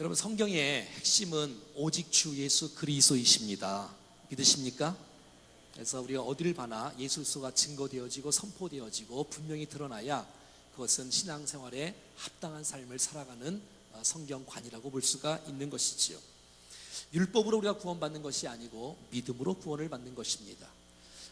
여러분, 성경의 핵심은 오직 주 예수 그리스도이십니다. 믿으십니까? 그래서 우리가 어디를 봐나 예수 그리스도가 증거되어지고 선포되어지고 분명히 드러나야 그것은 신앙생활에 합당한 삶을 살아가는 성경관이라고 볼 수가 있는 것이지요. 율법으로 우리가 구원받는 것이 아니고 믿음으로 구원을 받는 것입니다.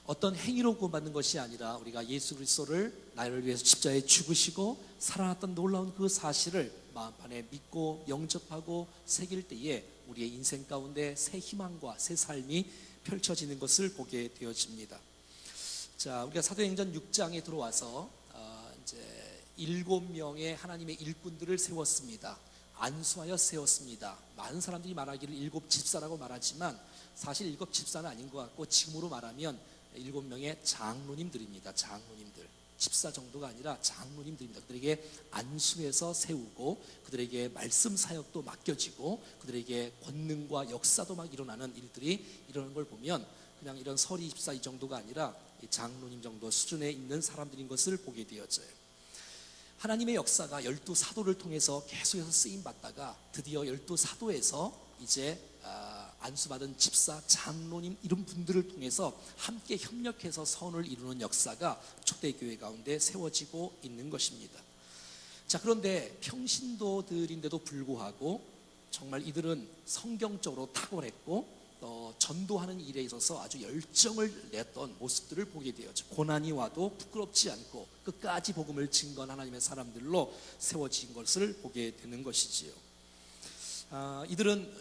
어떤 행위로 구원받는 것이 아니라 우리가 예수 그리스도를 나를 위해서 십자가에 죽으시고 살아났던 놀라운 그 사실을 마음 안에 믿고 영접하고 새길 때에 우리의 인생 가운데 새 희망과 새 삶이 펼쳐지는 것을 보게 되어집니다. 자, 우리가 사도행전 6장에 들어와서 이제 7명의 하나님의 일꾼들을 세웠습니다. 안수하여 세웠습니다. 많은 사람들이 말하기를 7집사라고 말하지만 사실 7집사는 아닌 것 같고, 지금으로 말하면 7명의 장로님들입니다. 장로님들, 집사 정도가 아니라 장로님들입니다. 그들에게 안수해서 세우고 그들에게 말씀 사역도 맡겨지고 그들에게 권능과 역사도 막 일어나는 일들이 일어나는 걸 보면 그냥 이런 서리 집사 이 정도가 아니라 장로님 정도 수준에 있는 사람들인 것을 보게 되어져요. 하나님의 역사가 12사도를 통해서 계속해서 쓰임받다가 드디어 12사도에서 이제 안수받은 집사, 장로님 이런 분들을 통해서 함께 협력해서 선을 이루는 역사가 초대교회 가운데 세워지고 있는 것입니다. 자, 그런데 평신도들인데도 불구하고 정말 이들은 성경적으로 탁월했고 또 전도하는 일에 있어서 아주 열정을 냈던 모습들을 보게 되었죠. 고난이 와도 부끄럽지 않고 끝까지 복음을 증거한 하나님의 사람들로 세워진 것을 보게 되는 것이지요. 이들은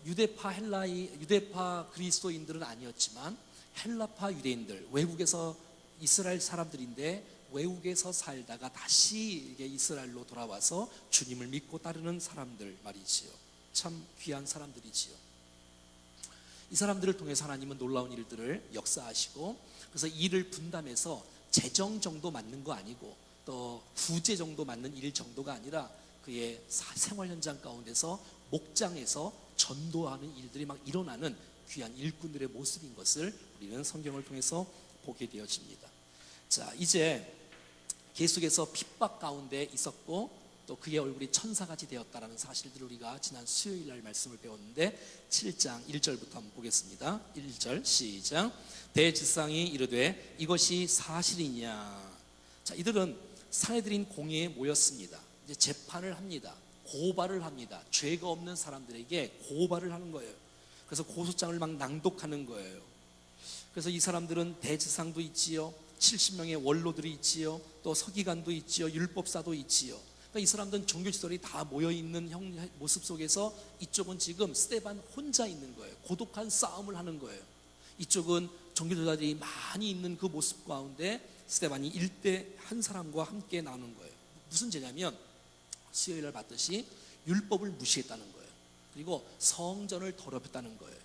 유대파 그리스도인들은 아니었지만 헬라파 유대인들, 외국에서 이스라엘 사람들인데 외국에서 살다가 다시 이스라엘로 돌아와서 주님을 믿고 따르는 사람들 말이지요. 참 귀한 사람들이지요. 이 사람들을 통해서 하나님은 놀라운 일들을 역사하시고, 그래서 일을 분담해서 재정 정도 맞는 거 아니고 또 부재 정도 맞는 일 정도가 아니라 그의 생활 현장 가운데서 목장에서 전도하는 일들이 막 일어나는 귀한 일꾼들의 모습인 것을 우리는 성경을 통해서 보게 되어집니다. 자, 이제 계속해서 핍박 가운데 있었고 또 그의 얼굴이 천사같이 되었다라는 사실들을 우리가 지난 수요일 날 말씀을 배웠는데 7장 1절부터 한번 보겠습니다. 1절 시작. 대지상이 이르되 이것이 사실이냐. 자, 이들은 사내들인 공회에 모였습니다. 이제 재판을 합니다. 고발을 합니다. 죄가 없는 사람들에게 고발을 하는 거예요. 그래서 고소장을 막 낭독하는 거예요. 그래서 이 사람들은 대지상도 있지요, 70명의 원로들이 있지요, 또 서기관도 있지요, 율법사도 있지요. 그러니까 이 사람들은 종교지도들이 다 모여있는 모습 속에서 이쪽은 지금 스데반 혼자 있는 거예요. 고독한 싸움을 하는 거예요. 이쪽은 종교지도자들이 많이 있는 그 모습 가운데 스데반이 일대 한 사람과 함께 나오는 거예요. 무슨 죄냐면 수요일날 봤듯이 율법을 무시했다는 거예요. 그리고 성전을 더럽혔다는 거예요.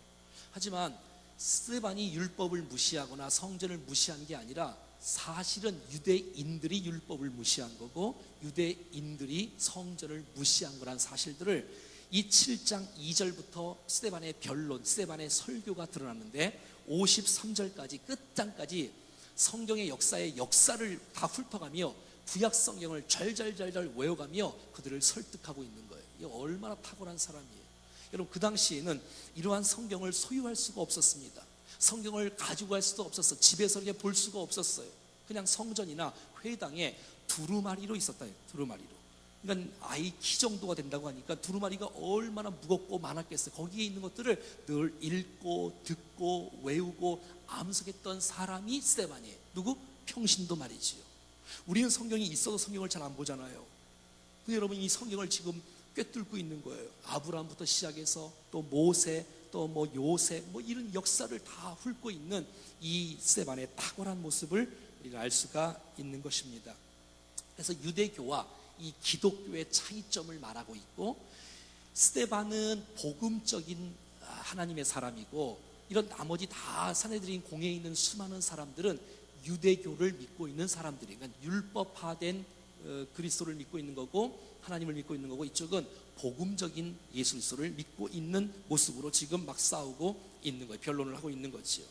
하지만 스데반이 율법을 무시하거나 성전을 무시한 게 아니라 사실은 유대인들이 율법을 무시한 거고 유대인들이 성전을 무시한 거란 사실들을 이 7장 2절부터 스데반의 변론, 스데반의 설교가 드러났는데 53절까지 끝장까지 성경의 역사를 다 훑어가며 구약 성경을 절절절절 외워가며 그들을 설득하고 있는 거예요. 이게 얼마나 탁월한 사람이에요. 여러분, 그 당시에는 이러한 성경을 소유할 수가 없었습니다. 성경을 가지고 갈 수도 없었어. 집에서 이렇게 볼 수가 없었어요. 그냥 성전이나 회당에 두루마리로 있었다요. 두루마리로. 그러니까 아이 키 정도가 된다고 하니까 두루마리가 얼마나 무겁고 많았겠어요. 거기에 있는 것들을 늘 읽고 듣고 외우고 암송했던 사람이 스데반이에요. 누구? 평신도 말이지요. 우리는 성경이 있어도 성경을 잘 안 보잖아요. 근데 여러분, 이 성경을 지금 꿰뚫고 있는 거예요. 아브라함부터 시작해서 또 모세, 또 요셉, 이런 역사를 다 훑고 있는 이 스데반의 탁월한 모습을 우리가 알 수가 있는 것입니다. 그래서 유대교와 이 기독교의 차이점을 말하고 있고, 스데반은 복음적인 하나님의 사람이고, 이런 나머지 다 사내들인 공회에 있는 수많은 사람들은 유대교를 믿고 있는 사람들이, 그러니까 율법화된 그리스도를 믿고 있는 거고 하나님을 믿고 있는 거고, 이쪽은 복음적인 예수 그리스도를 믿고 있는 모습으로 지금 막 싸우고 있는 거예요. 변론을 하고 있는 거지요.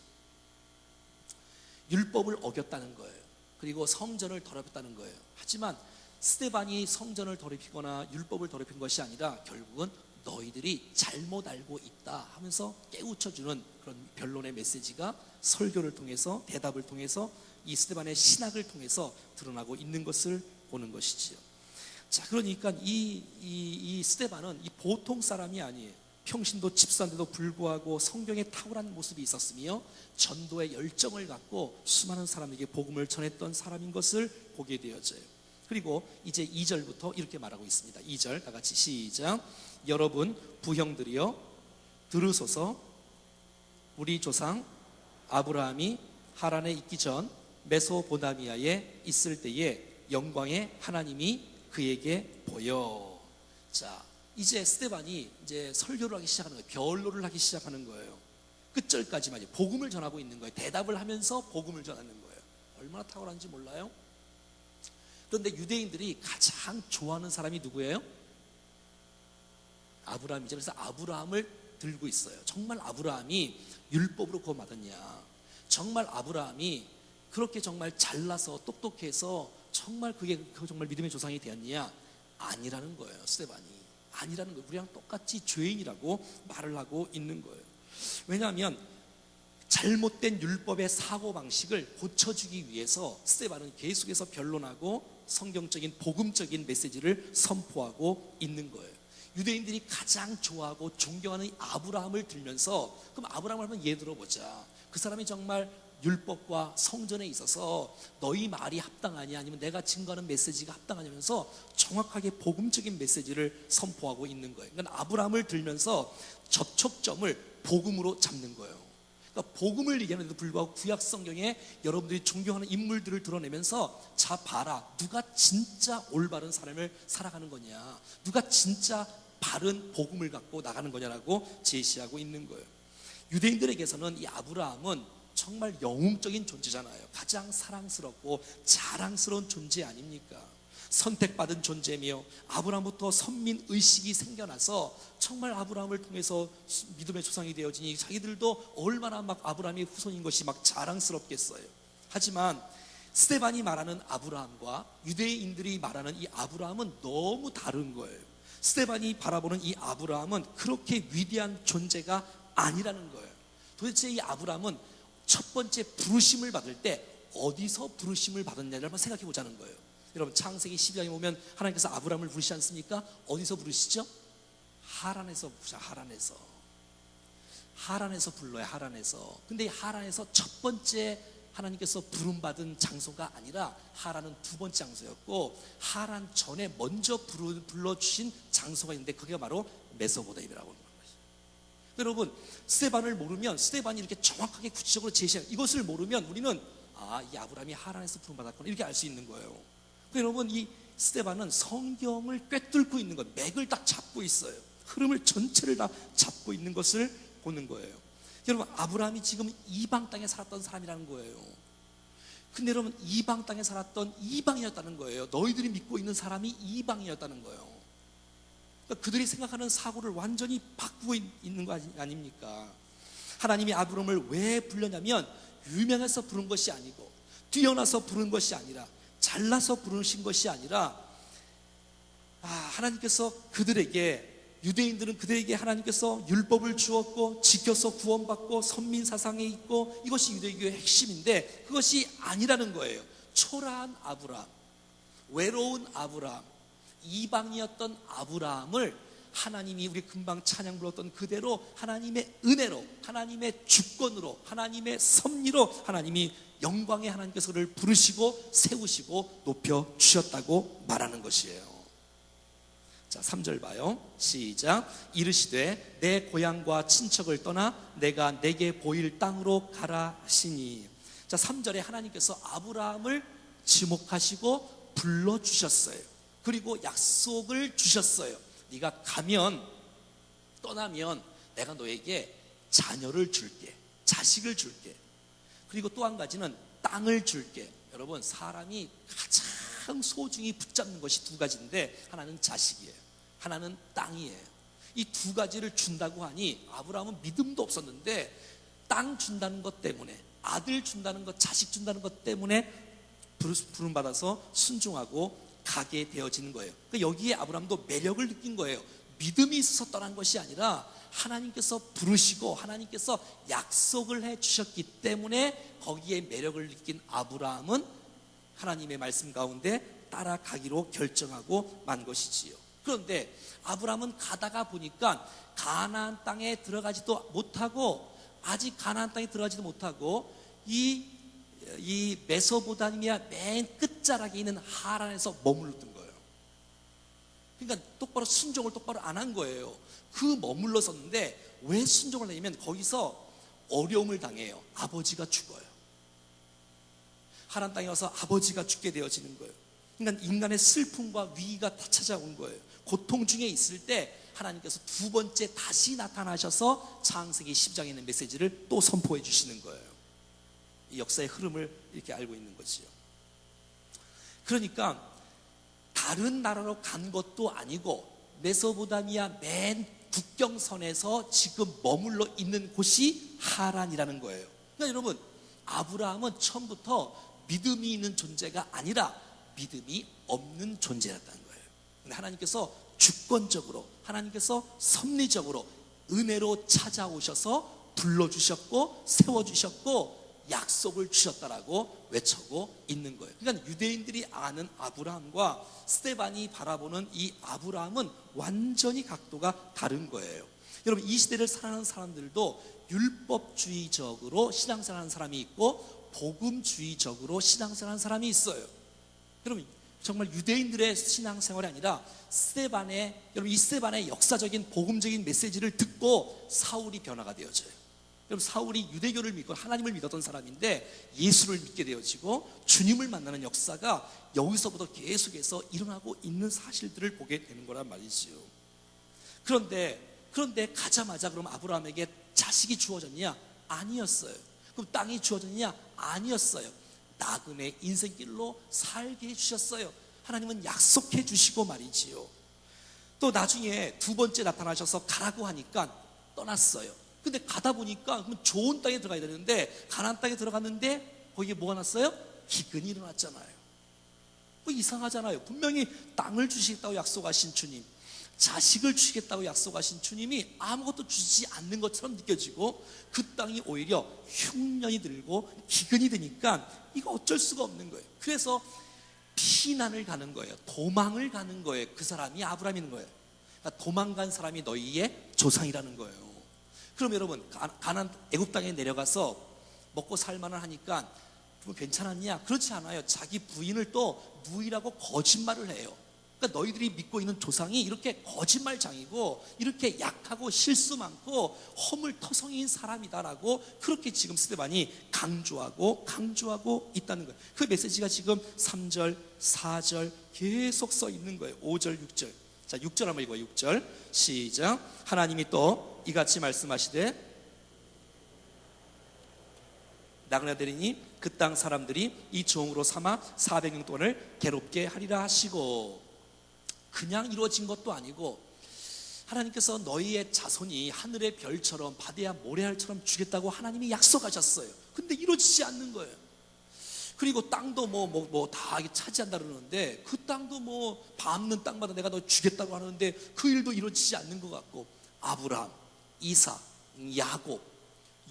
율법을 어겼다는 거예요. 그리고 성전을 더럽혔다는 거예요. 하지만 스데반이 성전을 더럽히거나 율법을 더럽힌 것이 아니라 결국은 너희들이 잘못 알고 있다 하면서 깨우쳐주는 그런 변론의 메시지가 설교를 통해서, 대답을 통해서, 이 스데반의 신학을 통해서 드러나고 있는 것을 보는 것이지요. 자, 그러니까 이 스데반은 이 보통 사람이 아니에요. 평신도 집사인데도 불구하고 성경에 탁월한 모습이 있었으며 전도의 열정을 갖고 수많은 사람에게 복음을 전했던 사람인 것을 보게 되어져요. 그리고 이제 2절부터 이렇게 말하고 있습니다. 2절 다 같이 시작. 여러분 부형들이여 들으소서. 우리 조상 아브라함이 하란에 있기 전 메소포다미아에 있을 때에 영광의 하나님이 그에게 보여. 자, 이제 스데반이 이제 설교를 하기 시작하는 거예요. 변론을 하기 시작하는 거예요. 끝절까지만 복음을 전하고 있는 거예요. 대답을 하면서 복음을 전하는 거예요. 얼마나 탁월한지 몰라요? 그런데 유대인들이 가장 좋아하는 사람이 누구예요? 아브라함이죠. 그래서 아브라함을 들고 있어요. 정말 아브라함이 율법으로 구원받았냐? 정말 아브라함이 그렇게 정말 잘나서 똑똑해서 정말 그게 정말 믿음의 조상이 되었냐? 아니라는 거예요. 스데반이 아니라는 거예요. 우리랑 똑같이 죄인이라고 말을 하고 있는 거예요. 왜냐하면 잘못된 율법의 사고방식을 고쳐주기 위해서 스데반은 계속해서 변론하고 성경적인 복음적인 메시지를 선포하고 있는 거예요. 유대인들이 가장 좋아하고 존경하는 아브라함을 들면서, 그럼 아브라함을 한번 예를 들어보자. 그 사람이 정말 율법과 성전에 있어서 너희 말이 합당하냐, 아니면 내가 증거하는 메시지가 합당하냐면서 정확하게 복음적인 메시지를 선포하고 있는 거예요. 그러니까 아브라함을 들면서 접촉점을 복음으로 잡는 거예요. 그러니까 복음을 얘기하는데도 불구하고 구약 성경에 여러분들이 존경하는 인물들을 드러내면서, 자 봐라, 누가 진짜 올바른 삶을 살아가는 거냐, 누가 진짜 바른 복음을 갖고 나가는 거냐라고 제시하고 있는 거예요. 유대인들에게서는 이 아브라함은 정말 영웅적인 존재잖아요. 가장 사랑스럽고 자랑스러운 존재 아닙니까? 선택받은 존재며 아브라함부터 선민의식이 생겨나서 정말 아브라함을 통해서 믿음의 조상이 되어지니 자기들도 얼마나 막 아브라함의 후손인 것이 막 자랑스럽겠어요. 하지만 스데반이 말하는 아브라함과 유대인들이 말하는 이 아브라함은 너무 다른 거예요. 스데반이 바라보는 이 아브라함은 그렇게 위대한 존재가 아니라는 거예요. 도대체 이 아브라함은 첫 번째 부르심을 받을 때 어디서 부르심을 받았냐를 한번 생각해 보자는 거예요. 여러분 창세기 12장에 보면 하나님께서 아브라함을 부르시지 않습니까? 어디서 부르시죠? 하란에서 부르셔. 하란에서 불러요. 하란에서. 근데 이 하란에서 첫 번째 하나님께서 부름받은 장소가 아니라 하란은 두 번째 장소였고, 하란 전에 먼저 불러주신 장소가 있는데 그게 바로 메소포타미아라고 하는 거예요. 여러분 스데반을 모르면, 스데반이 이렇게 정확하게 구체적으로 제시한 이것을 모르면 우리는 이 아브라함이 하란에서 부름받았구나 이렇게 알 수 있는 거예요. 여러분 이 스데반은 성경을 꿰뚫고 있는 것, 맥을 딱 잡고 있어요. 흐름을 전체를 다 잡고 있는 것을 보는 거예요. 여러분 아브라함이 지금 이방 땅에 살았던 사람이라는 거예요. 근데 여러분 이방 땅에 살았던 이방이었다는 거예요. 너희들이 믿고 있는 사람이 이방이었다는 거예요. 그러니까 그들이 생각하는 사고를 완전히 바꾸고 있는 거 아닙니까? 하나님이 아브라함을 왜 불렀냐면 유명해서 부른 것이 아니고, 뛰어나서 부른 것이 아니라, 잘나서 부르신 것이 아니라, 하나님께서 그들에게, 유대인들은 그들에게 하나님께서 율법을 주었고 지켜서 구원받고 선민사상에 있고, 이것이 유대교의 핵심인데 그것이 아니라는 거예요. 초라한 아브라함, 외로운 아브라함, 이방이었던 아브라함을 하나님이 우리 금방 찬양 불렀던 그대로 하나님의 은혜로, 하나님의 주권으로, 하나님의 섭리로 하나님이 영광의 하나님께서 그를 부르시고 세우시고 높여 주셨다고 말하는 것이에요. 자, 3절 봐요. 시작. 이르시되 내 고향과 친척을 떠나 내가 내게 보일 땅으로 가라 하시니. 자, 3절에 하나님께서 아브라함을 지목하시고 불러주셨어요. 그리고 약속을 주셨어요. 네가 가면, 떠나면 내가 너에게 자녀를 줄게, 자식을 줄게, 그리고 또 한 가지는 땅을 줄게. 여러분 사람이 가장 소중히 붙잡는 것이 두 가지인데, 하나는 자식이에요, 하나는 땅이에요. 이 두 가지를 준다고 하니 아브라함은 믿음도 없었는데 땅 준다는 것 때문에, 아들 준다는 것, 자식 준다는 것 때문에 부름받아서 순종하고 가게 되어지는 거예요. 그러니까 여기에 아브라함도 매력을 느낀 거예요. 믿음이 있어서 떠난 것이 아니라 하나님께서 부르시고 하나님께서 약속을 해 주셨기 때문에 거기에 매력을 느낀 아브라함은 하나님의 말씀 가운데 따라가기로 결정하고 만 것이지요. 그런데 아브라함은 가다가 보니까 가나안 땅에 들어가지도 못하고, 아직 가나안 땅에 들어가지도 못하고 이 메소포타미아 맨 끝자락에 있는 하란에서 머물렀던 거예요. 그러니까 똑바로 순종을 똑바로 안 한 거예요. 그 머물렀었는데 왜 순종을 하냐면 거기서 어려움을 당해요. 아버지가 죽어요. 하란 땅에 와서 아버지가 죽게 되어지는 거예요. 그러니까 인간의 슬픔과 위기가 다 찾아온 거예요. 고통 중에 있을 때 하나님께서 두 번째 다시 나타나셔서 창세기 10장에 있는 메시지를 또 선포해 주시는 거예요. 이 역사의 흐름을 이렇게 알고 있는 거지요. 그러니까 다른 나라로 간 것도 아니고 메소포타미아 맨 국경선에서 지금 머물러 있는 곳이 하란이라는 거예요. 그러니까 여러분, 아브라함은 처음부터 믿음이 있는 존재가 아니라 믿음이 없는 존재였다는 거예요. 근데 하나님께서 주권적으로, 하나님께서 섭리적으로 은혜로 찾아오셔서 불러주셨고 세워주셨고 약속을 주셨다라고 외쳐고 있는 거예요. 그러니까 유대인들이 아는 아브라함과 스데반이 바라보는 이 아브라함은 완전히 각도가 다른 거예요. 여러분, 이 시대를 살아가는 사람들도 율법주의적으로 신앙생활하는 사람이 있고 복음주의적으로 신앙생활하는 사람이 있어요. 여러분, 정말 유대인들의 신앙생활이 아니라 여러분, 이 스데반의 역사적인 복음적인 메시지를 듣고 사울이 변화가 되어져요. 여러분, 사울이 유대교를 믿고 하나님을 믿었던 사람인데 예수를 믿게 되어지고 주님을 만나는 역사가 여기서부터 계속해서 일어나고 있는 사실들을 보게 되는 거란 말이지요. 그런데 가자마자 그럼 아브라함에게 자식이 주어졌냐? 아니었어요. 그럼 땅이 주어졌냐? 아니었어요. 나그네 인생길로 살게 해주셨어요. 하나님은 약속해 주시고 말이지요. 또 나중에 두 번째 나타나셔서 가라고 하니까 떠났어요. 근데 가다 보니까 좋은 땅에 들어가야 되는데 가나안 땅에 들어갔는데 거기에 뭐가 났어요? 기근이 일어났잖아요. 뭐 이상하잖아요. 분명히 땅을 주시겠다고 약속하신 주님, 자식을 주시겠다고 약속하신 주님이 아무것도 주지 않는 것처럼 느껴지고 그 땅이 오히려 흉년이 들고 기근이 드니까 이거 어쩔 수가 없는 거예요. 그래서 피난을 가는 거예요. 도망을 가는 거예요. 그 사람이 아브라함인 거예요. 그러니까 도망간 사람이 너희의 조상이라는 거예요. 그럼 여러분, 가나안 애굽 땅에 내려가서 먹고 살만을 하니까 괜찮았냐? 그렇지 않아요. 자기 부인을 또 누이라고 거짓말을 해요. 그러니까 너희들이 믿고 있는 조상이 이렇게 거짓말장이고 이렇게 약하고 실수 많고 허물터성이인 사람이다라고 그렇게 지금 스데반이 강조하고 있다는 거예요. 그 메시지가 지금 3절, 4절 계속 써 있는 거예요. 5절, 6절. 자, 6절 한번 읽어요. 6절 시작. 하나님이 또 이같이 말씀하시되 나그네들이니 그 땅 사람들이 이 종으로 삼아 400년 동안을 괴롭게 하리라 하시고, 그냥 이루어진 것도 아니고 하나님께서 너희의 자손이 하늘의 별처럼 바다의 모래알처럼 주겠다고 하나님이 약속하셨어요. 근데 이루어지지 않는 거예요. 그리고 땅도 다 차지한다 그러는데 그 땅도 밟는 땅마다 내가 너 주겠다고 하는데 그 일도 이루어지지 않는 것 같고, 아브라함, 이삭, 야곱,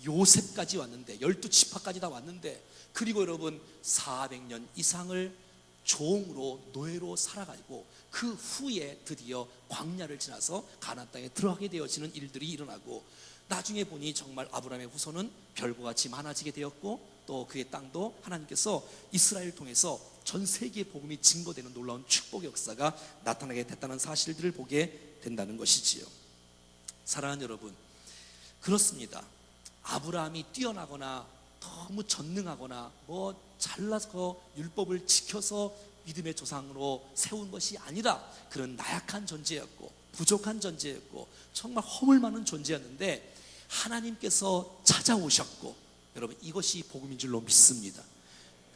요셉까지 왔는데 12지파까지 다 왔는데, 그리고 여러분 400년 이상을 종으로 노예로 살아가고 그 후에 드디어 광야를 지나서 가나안 땅에 들어가게 되어지는 일들이 일어나고, 나중에 보니 정말 아브라함의 후손은 별과 같이 많아지게 되었고 또 그의 땅도 하나님께서 이스라엘을 통해서 전 세계의 복음이 증거되는 놀라운 축복의 역사가 나타나게 됐다는 사실들을 보게 된다는 것이지요. 사랑하는 여러분, 그렇습니다. 아브라함이 뛰어나거나 너무 전능하거나 잘나서 율법을 지켜서 믿음의 조상으로 세운 것이 아니라 그런 나약한 존재였고 부족한 존재였고 정말 허물 많은 존재였는데 하나님께서 찾아오셨고, 여러분 이것이 복음인 줄로 믿습니다.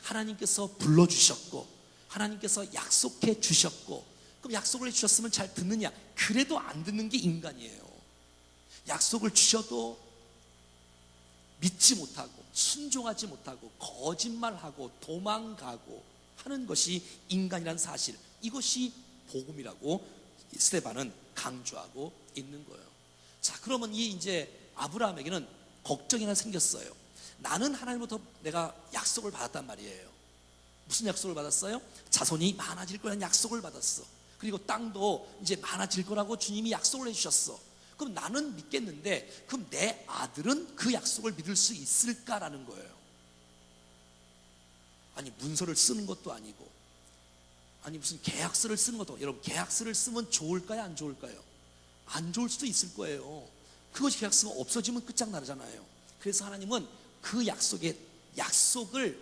하나님께서 불러주셨고 하나님께서 약속해 주셨고, 그럼 약속을 해주셨으면 잘 듣느냐? 그래도 안 듣는 게 인간이에요. 약속을 주셔도 믿지 못하고 순종하지 못하고 거짓말하고 도망가고 하는 것이 인간이라는 사실, 이것이 복음이라고 스데반은 강조하고 있는 거예요. 자, 그러면 이제 아브라함에게는 걱정이 하나 생겼어요. 나는 하나님부터 내가 약속을 받았단 말이에요. 무슨 약속을 받았어요? 자손이 많아질 거라는 약속을 받았어. 그리고 땅도 이제 많아질 거라고 주님이 약속을 해주셨어. 그럼 나는 믿겠는데, 그럼 내 아들은 그 약속을 믿을 수 있을까라는 거예요. 아니, 문서를 쓰는 것도 아니고, 아니 무슨 계약서를 쓰는 것도, 여러분 계약서를 쓰면 좋을까요, 안 좋을까요? 안 좋을 수도 있을 거예요. 그것이 계약서가 없어지면 끝장나잖아요. 그래서 하나님은 그 약속을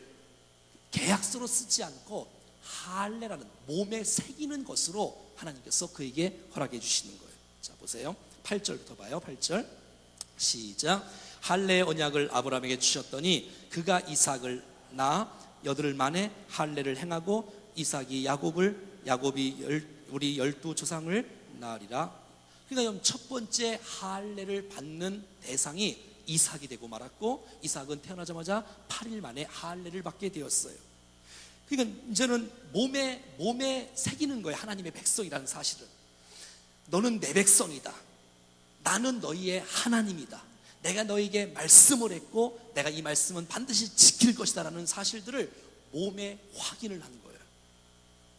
계약서로 쓰지 않고 할례라는 몸에 새기는 것으로 하나님께서 그에게 허락해 주시는 거예요. 자, 보세요. 8절부터 봐요. 8절 시작. 할례의 언약을 아브라함에게 주셨더니 그가 이삭을 낳아 8일 만에 할례를 행하고 이삭이 야곱이 우리 12조상을 낳으리라. 그러니까 첫 번째 할례를 받는 대상이 이삭이 되고 말았고, 이삭은 태어나자마자 8일 만에 할례를 받게 되었어요. 그러니까 이제는 몸에 새기는 거예요. 하나님의 백성이라는 사실은. 너는 내 백성이다. 나는 너희의 하나님이다. 내가 너희에게 말씀을 했고 내가 이 말씀은 반드시 지킬 것이다 라는 사실들을 몸에 확인을 한 거예요.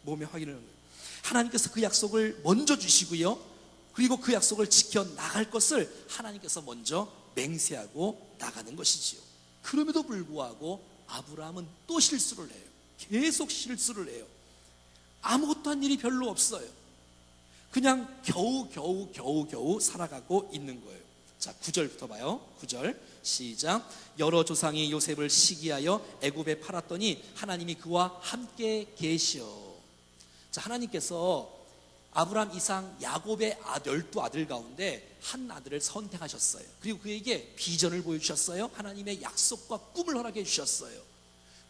몸에 확인을 한 거예요. 하나님께서 그 약속을 먼저 주시고요, 그리고 그 약속을 지켜 나갈 것을 하나님께서 먼저 맹세하고 나가는 것이지요. 그럼에도 불구하고 아브라함은 또 실수를 해요. 계속 실수를 해요. 아무것도 한 일이 별로 없어요. 그냥 겨우 살아가고 있는 거예요. 자, 9절부터 봐요. 9절 시작. 여러 조상이 요셉을 시기하여 애굽에 팔았더니 하나님이 그와 함께 계시어. 자, 하나님께서 아브라함, 이삭, 야곱의 12아들 가운데 한 아들을 선택하셨어요. 그리고 그에게 비전을 보여주셨어요. 하나님의 약속과 꿈을 허락해 주셨어요.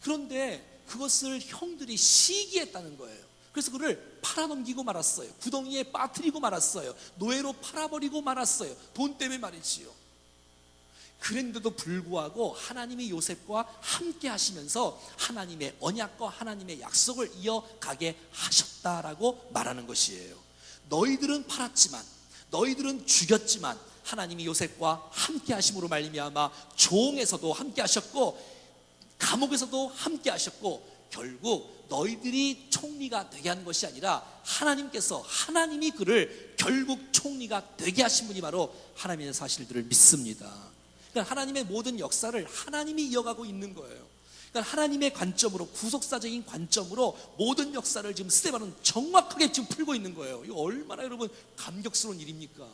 그런데 그것을 형들이 시기했다는 거예요. 그래서 그를 팔아넘기고 말았어요. 구덩이에 빠뜨리고 말았어요. 노예로 팔아버리고 말았어요. 돈 때문에 말이지요. 그런데도 불구하고 하나님이 요셉과 함께 하시면서 하나님의 언약과 하나님의 약속을 이어가게 하셨다라고 말하는 것이에요. 너희들은 팔았지만, 너희들은 죽였지만 하나님이 요셉과 함께 하심으로 말미암아 종에서도 함께 하셨고 감옥에서도 함께 하셨고, 결국 너희들이 총리가 되게 한 것이 아니라 하나님이 그를 결국 총리가 되게 하신 분이 바로 하나님의 사실들을 믿습니다. 그러니까 하나님의 모든 역사를 하나님이 이어가고 있는 거예요. 그러니까 하나님의 관점으로, 구속사적인 관점으로 모든 역사를 지금 스데반은 정확하게 지금 풀고 있는 거예요. 이거 얼마나 여러분 감격스러운 일입니까?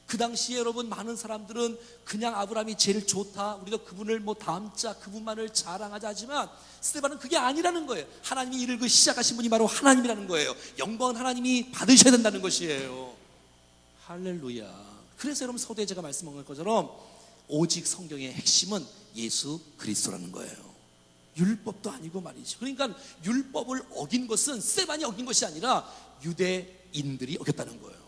그 당시에 여러분 많은 사람들은 그냥 아브라함이 제일 좋다, 우리가 그분을 닮자, 그분만을 자랑하자 하지만 스데반은 그게 아니라는 거예요. 하나님이 이를 그 시작하신 분이 바로 하나님이라는 거예요. 영광은 하나님이 받으셔야 된다는 것이에요. 할렐루야. 그래서 여러분 서두에 제가 말씀한 것처럼 오직 성경의 핵심은 예수 그리스도라는 거예요. 율법도 아니고 말이죠. 그러니까 율법을 어긴 것은 스데반이 어긴 것이 아니라 유대인들이 어겼다는 거예요.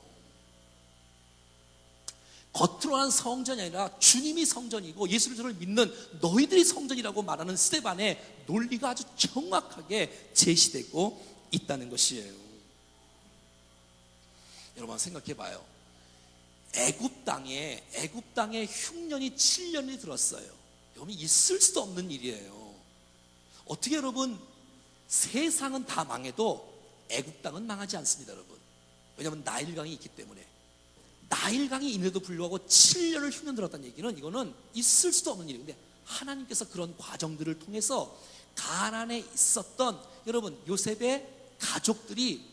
겉으로는 성전이 아니라 주님이 성전이고 예수를 믿는 너희들이 성전이라고 말하는 스데반의 논리가 아주 정확하게 제시되고 있다는 것이에요. 여러분 생각해 봐요. 애굽 땅에 흉년이 7년이 들었어요. 여러분 있을 수도 없는 일이에요. 어떻게 여러분, 세상은 다 망해도 애굽 땅은 망하지 않습니다, 여러분. 왜냐하면 나일강이 있기 때문에. 나일강이 있는데도 불구하고 7년을 흉년 들었다는 얘기는 이거는 있을 수도 없는 일인데, 하나님께서 그런 과정들을 통해서 가나안에 있었던 여러분 요셉의 가족들이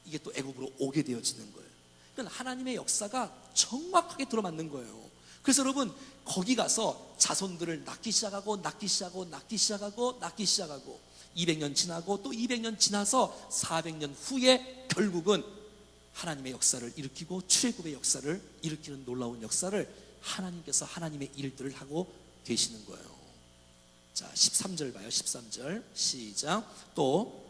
이게 또 애굽으로 오게 되어지는 거예요. 그러니까 하나님의 역사가 정확하게 들어맞는 거예요. 그래서 여러분 거기 가서 자손들을 낳기 시작하고 200년 지나고 또 200년 지나서 400년 후에 결국은 하나님의 역사를 일으키고 출애굽의 역사를 일으키는 놀라운 역사를 하나님께서 하나님의 일들을 하고 계시는 거예요. 자, 13절 봐요. 13절 시작. 또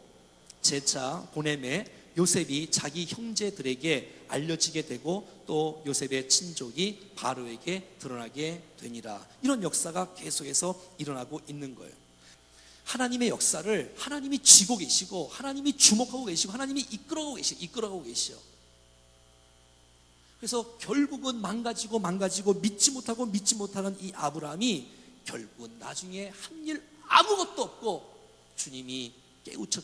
제차 보냄에 요셉이 자기 형제들에게 알려지게 되고 또 요셉의 친족이 바로에게 드러나게 되니라. 이런 역사가 계속해서 일어나고 있는 거예요. 하나님의 역사를 하나님이 쥐고 계시고 하나님이 주목하고 계시고 하나님이 이끌어가고 계시죠. 그래서 결국은 망가지고 믿지 못하는 이 아브라함이 결국은 나중에 한 일 아무것도 없고 주님이 깨우쳐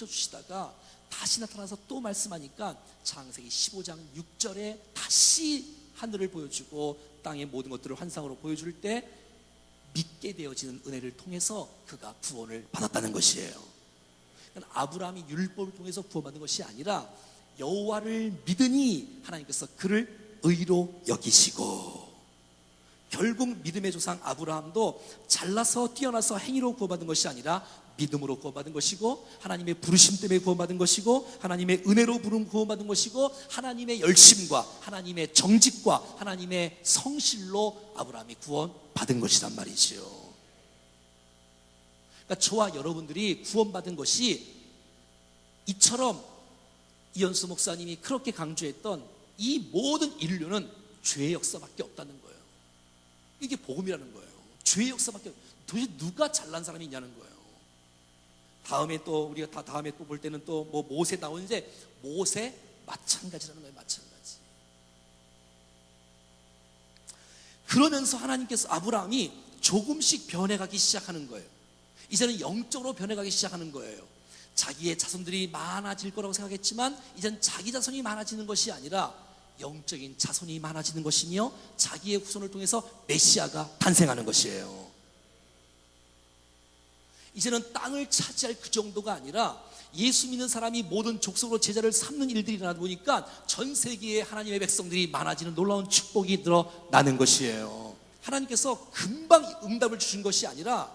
주시다가 다시 나타나서 또 말씀하니까 창세기 15장 6절에 다시 하늘을 보여주고 땅의 모든 것들을 환상으로 보여줄 때 믿게 되어지는 은혜를 통해서 그가 구원을 받았다는 것이에요. 그러니까 아브라함이 율법을 통해서 구원받은 것이 아니라 여호와를 믿으니 하나님께서 그를 의로 여기시고, 결국 믿음의 조상 아브라함도 잘나서 뛰어나서 행위로 구원받은 것이 아니라 믿음으로 구원받은 것이고, 하나님의 부르심 때문에 구원받은 것이고, 하나님의 은혜로 부름 구원받은 것이고, 하나님의 열심과 하나님의 정직과 하나님의 성실로 아브라함이 구원받은 것이란 말이지요. 그러니까 저와 여러분들이 구원받은 것이 이처럼 이현수 목사님이 그렇게 강조했던 이 모든 인류는 죄의 역사밖에 없다는 거예요. 이게 복음이라는 거예요. 죄의 역사밖에. 도대체 누가 잘난 사람이 있냐는 거예요. 다음에 또 우리가 다음에 또 볼 때는 또 뭐 모세 나오는데, 모세 마찬가지라는 거예요. 마찬가지. 그러면서 하나님께서 아브라함이 조금씩 변해가기 시작하는 거예요. 이제는 영적으로 변해가기 시작하는 거예요. 자기의 자손들이 많아질 거라고 생각했지만 이제는 자기 자손이 많아지는 것이 아니라 영적인 자손이 많아지는 것이며, 자기의 후손을 통해서 메시아가 탄생하는 것이에요. 이제는 땅을 차지할 그 정도가 아니라 예수 믿는 사람이 모든 족속으로 제자를 삼는 일들이 일어나다 보니까 전 세계에 하나님의 백성들이 많아지는 놀라운 축복이 늘어나는 것이에요. 하나님께서 금방 응답을 주신 것이 아니라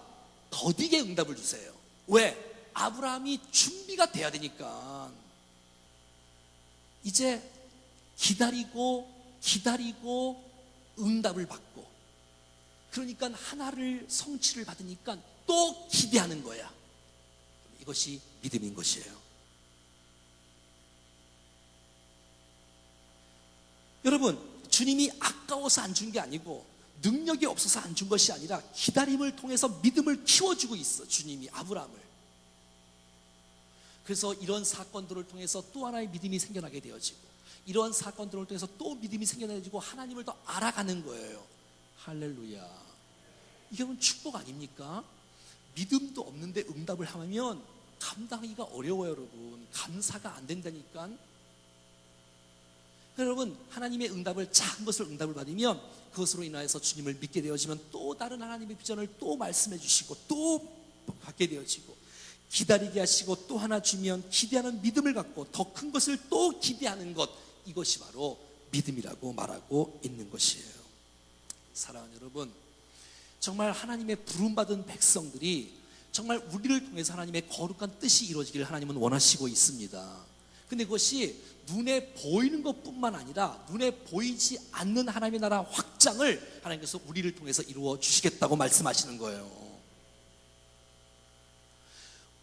더디게 응답을 주세요. 왜? 아브라함이 준비가 돼야 되니까. 이제 기다리고 응답을 받고, 그러니까 하나를 성취를 받으니까 또 기대하는 거야. 이것이 믿음인 것이에요. 여러분, 주님이 아까워서 안 준 게 아니고 능력이 없어서 안 준 것이 아니라 기다림을 통해서 믿음을 키워주고 있어, 주님이 아브라함을. 그래서 이런 사건들을 통해서 또 하나의 믿음이 생겨나게 되어지고, 이러한 사건들을 통해서 또 믿음이 생겨나지고 하나님을 더 알아가는 거예요. 할렐루야. 이게 그럼 축복 아닙니까? 믿음도 없는데 응답을 하면 감당하기가 어려워요. 여러분, 감사가 안 된다니까. 여러분, 하나님의 응답을, 작은 것을 응답을 받으면 그것으로 인하여서 주님을 믿게 되어지면 또 다른 하나님의 비전을 또 말씀해 주시고 또 받게 되어지고, 기다리게 하시고 또 하나 주면 기대하는 믿음을 갖고 더 큰 것을 또 기대하는 것, 이것이 바로 믿음이라고 말하고 있는 것이에요. 사랑하는 여러분, 정말 하나님의 부름받은 백성들이 정말 우리를 통해서 하나님의 거룩한 뜻이 이루어지기를 하나님은 원하시고 있습니다. 근데 그것이 눈에 보이는 것뿐만 아니라 눈에 보이지 않는 하나님의 나라 확장을 하나님께서 우리를 통해서 이루어 주시겠다고 말씀하시는 거예요.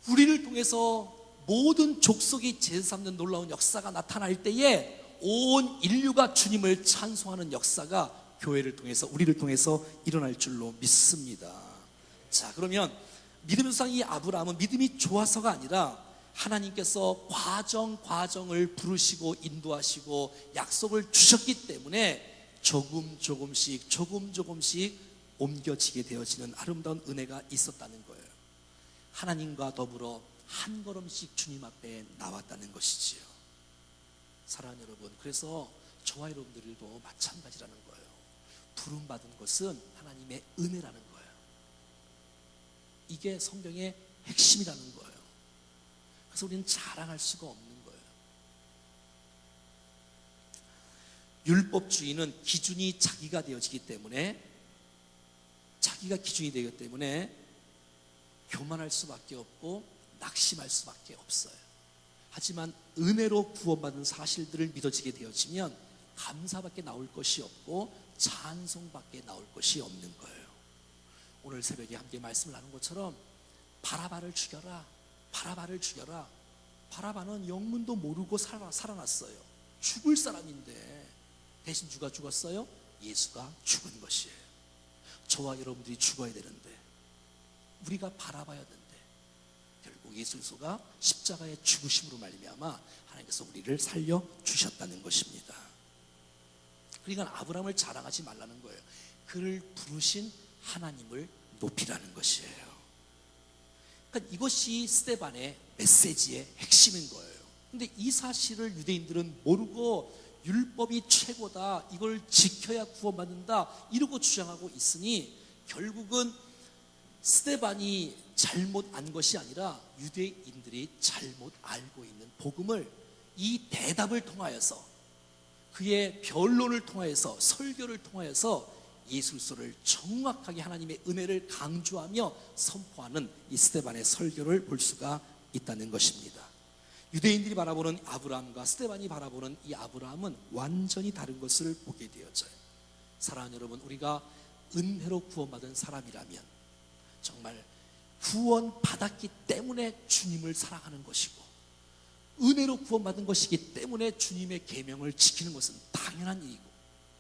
우리를 통해서 모든 족속이 제사 삼는 놀라운 역사가 나타날 때에 온 인류가 주님을 찬송하는 역사가 교회를 통해서, 우리를 통해서 일어날 줄로 믿습니다. 자, 그러면 믿음의 조상 이 아브라함은 믿음이 좋아서가 아니라 하나님께서 과정을 부르시고 인도하시고 약속을 주셨기 때문에 조금씩 옮겨지게 되어지는 아름다운 은혜가 있었다는 거예요. 하나님과 더불어 한 걸음씩 주님 앞에 나왔다는 것이지요. 사랑하는 여러분, 그래서 저와 여러분들도 마찬가지라는 거예요. 부름받은 것은 하나님의 은혜라는 거예요. 이게 성경의 핵심이라는 거예요. 그래서 우리는 자랑할 수가 없는 거예요. 율법주의는 기준이 자기가 되어지기 때문에, 자기가 기준이 되기 때문에 교만할 수밖에 없고 낙심할 수밖에 없어요. 하지만 은혜로 구원받은 사실들을 믿어지게 되어지면 감사밖에 나올 것이 없고 찬송밖에 나올 것이 없는 거예요. 오늘 새벽에 함께 말씀을 나눈 것처럼 바라바를 죽여라. 바라바는 영문도 모르고 살아났어요. 죽을 사람인데 대신 누가 죽었어요? 예수가 죽은 것이에요. 저와 여러분들이 죽어야 되는데, 우리가 바라봐야 되는데 결국 결국 예수 그리스도가 십자가의 죽으심으로 말미암아 하나님께서 우리를 살려 주셨다는 것입니다. 그러니까 아브라함을 자랑하지 말라는 거예요. 그를 부르신 하나님을 높이라는 것이에요. 그러니까 이것이 스데반의 메시지의 핵심인 거예요. 근데 이 사실을 유대인들은 모르고 율법이 최고다, 이걸 지켜야 구원받는다 이러고 주장하고 있으니 결국은 스데반이 잘못 안 것이 아니라 유대인들이 잘못 알고 있는 복음을 이 대답을 통하여서, 그의 변론을 통하여서, 설교를 통하여서 예수 그리스도를 정확하게 하나님의 은혜를 강조하며 선포하는 이 스데반의 설교를 볼 수가 있다는 것입니다. 유대인들이 바라보는 아브라함과 스데반이 바라보는 이 아브라함은 완전히 다른 것을 보게 되어져요. 사랑하는 여러분, 우리가 은혜로 구원받은 사람이라면 정말 구원받았기 때문에 주님을 사랑하는 것이고, 은혜로 구원받은 것이기 때문에 주님의 계명을 지키는 것은 당연한 일이고,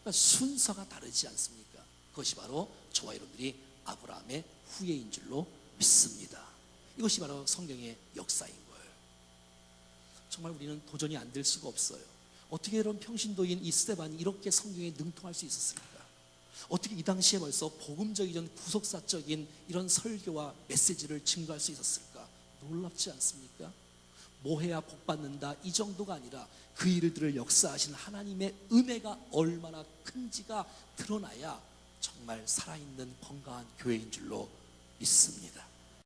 그러니까 순서가 다르지 않습니까? 그것이 바로 저와 여러분들이 아브라함의 후예인 줄로 믿습니다. 이것이 바로 성경의 역사인 거예요. 정말 우리는 도전이 안 될 수가 없어요. 어떻게 이런 평신도인 이 스데반이 이렇게 성경에 능통할 수 있었습니까? 어떻게 이 당시에 벌써 복음적이던 구속사적인 이런 설교와 메시지를 증거할 수 있었을까? 놀랍지 않습니까? 뭐 해야 복 받는다 이 정도가 아니라 그 일들을 역사하신 하나님의 은혜가 얼마나 큰지가 드러나야 정말 살아있는 건강한 교회인 줄로 믿습니다.